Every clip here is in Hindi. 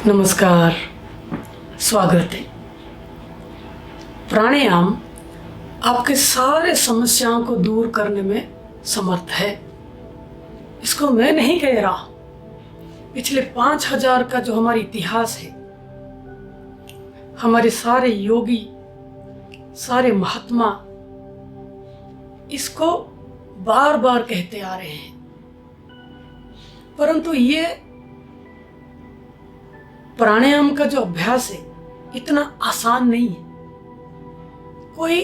नमस्कार, स्वागत है। प्राणायाम आपके सारे समस्याओं को दूर करने में समर्थ है। इसको मैं नहीं कह रहा। पिछले 5000 का जो हमारा इतिहास है, हमारे सारे योगी, सारे महात्मा इसको बार बार कहते आ रहे हैं। परंतु ये प्राणायाम का जो अभ्यास है इतना आसान नहीं है। कोई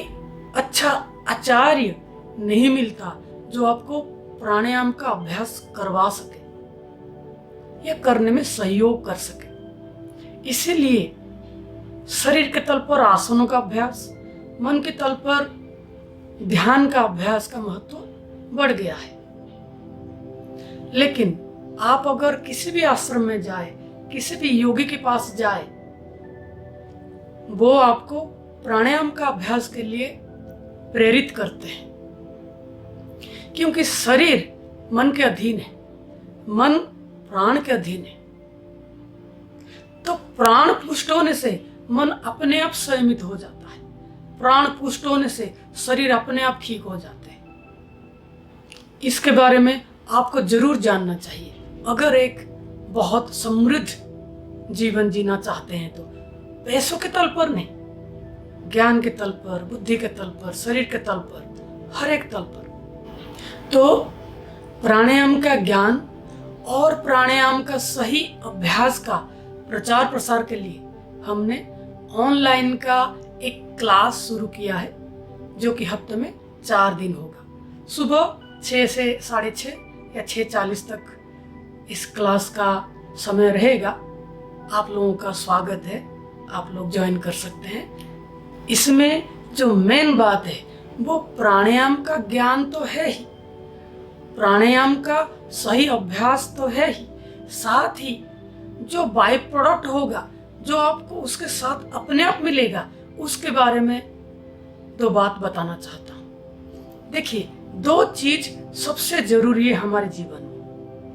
अच्छा आचार्य नहीं मिलता जो आपको प्राणायाम का अभ्यास करवा सके या करने में सहयोग कर सके। इसीलिए शरीर के तल पर आसनों का अभ्यास, मन के तल पर ध्यान का अभ्यास का महत्व बढ़ गया है। लेकिन आप अगर किसी भी आश्रम में जाए, किसी भी योगी के पास जाए, वो आपको प्राणायाम का अभ्यास के लिए प्रेरित करते हैं, क्योंकि शरीर मन के अधीन है, मन प्राण के अधीन है। तो प्राण पुष्ट होने से मन अपने आप संयमित हो जाता है, प्राण पुष्ट होने से शरीर अपने आप ठीक हो जाते हैं। इसके बारे में आपको जरूर जानना चाहिए। अगर एक बहुत समृद्ध जीवन जीना चाहते हैं तो पैसों के तल पर नहीं, ज्ञान के तल पर, बुद्धि के तल पर, शरीर के तल पर, हर एक तल पर। तो प्राणायाम का ज्ञान और प्राणायाम का सही अभ्यास का प्रचार प्रसार के लिए हमने ऑनलाइन का एक क्लास शुरू किया है, जो कि हफ्ते में 4 दिन होगा। सुबह 6 से 6:30 या 6:40 तक इस क्लास का समय रहेगा। आप लोगों का स्वागत है, आप लोग ज्वाइन कर सकते हैं। इसमें जो मेन बात है वो प्राणायाम का ज्ञान तो है ही, प्राणायाम का सही अभ्यास तो है ही, साथ ही जो बाय प्रोडक्ट होगा, जो आपको उसके साथ अपने आप मिलेगा, उसके बारे में 2 बात बताना चाहता हूँ। देखिए, 2 चीज सबसे जरूरी है हमारे जीवन में,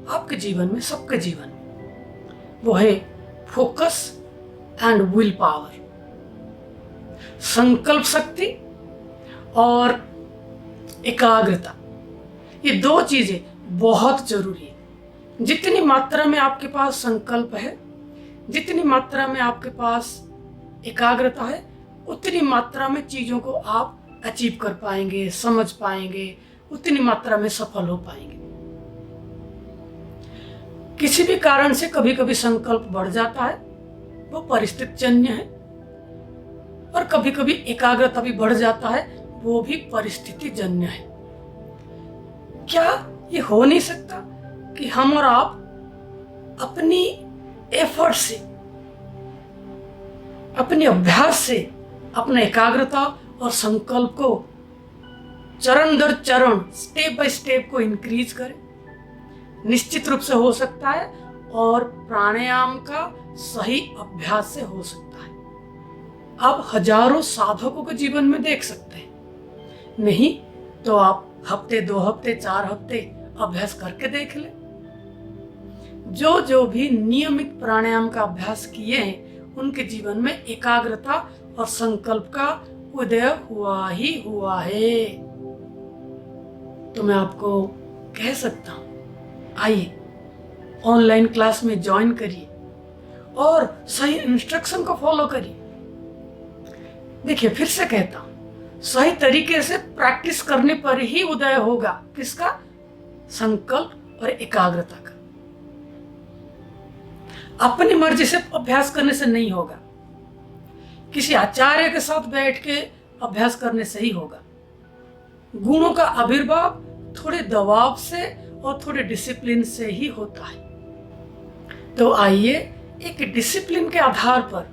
आपके जीवन में, सबके जीवन में। वो है फोकस एंड विल पावर, संकल्प शक्ति और एकाग्रता। ये 2 चीजें बहुत जरूरी है। जितनी मात्रा में आपके पास संकल्प है, जितनी मात्रा में आपके पास एकाग्रता है, उतनी मात्रा में चीजों को आप अचीव कर पाएंगे, समझ पाएंगे, उतनी मात्रा में सफल हो पाएंगे। किसी भी कारण से कभी कभी संकल्प बढ़ जाता है, वो परिस्थिति जन्य है, और कभी कभी एकाग्रता भी बढ़ जाता है, वो भी परिस्थिति जन्य है। क्या ये हो नहीं सकता कि हम और आप अपनी एफर्ट से, अपने अभ्यास से अपने एकाग्रता और संकल्प को चरण दर चरण, स्टेप बाय स्टेप को इंक्रीज करें? निश्चित रूप से हो सकता है, और प्राणायाम का सही अभ्यास से हो सकता है। आप हजारों साधकों के जीवन में देख सकते हैं। नहीं तो आप हफ्ते, 2 हफ्ते, 4 हफ्ते अभ्यास करके देख लें। जो भी नियमित प्राणायाम का अभ्यास किए हैं, उनके जीवन में एकाग्रता और संकल्प का उदय हुआ ही हुआ है। तो मैं आपको कह सकता हूं, आइए ऑनलाइन क्लास में ज्वाइन करिए और सही इंस्ट्रक्शन को फॉलो करिए। देखिए, फिर से कहता हूं, सही तरीके से प्रैक्टिस करने पर ही उदय होगा किसका? संकल्प और एकाग्रता का। अपनी मर्जी से अभ्यास करने से नहीं होगा, किसी आचार्य के साथ बैठ के अभ्यास करने से ही होगा। गुणों का आविर्भाव थोड़े दबाव से और थोड़े डिसिप्लिन से ही होता है। तो आइए एक डिसिप्लिन के आधार पर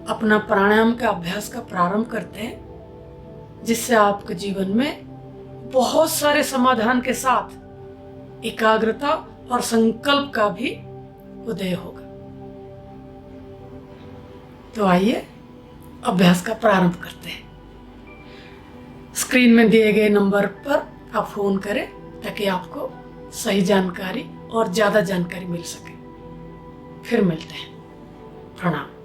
अपना प्राणायाम का अभ्यास का प्रारंभ करते हैं, जिससे आपके जीवन में बहुत सारे समाधान के साथ एकाग्रता और संकल्प का भी उदय होगा। तो आइए अभ्यास का प्रारंभ करते हैं। स्क्रीन में दिए गए नंबर पर आप फोन करें ताकि आपको सही जानकारी और ज्यादा जानकारी मिल सके। फिर मिलते हैं। प्रणाम।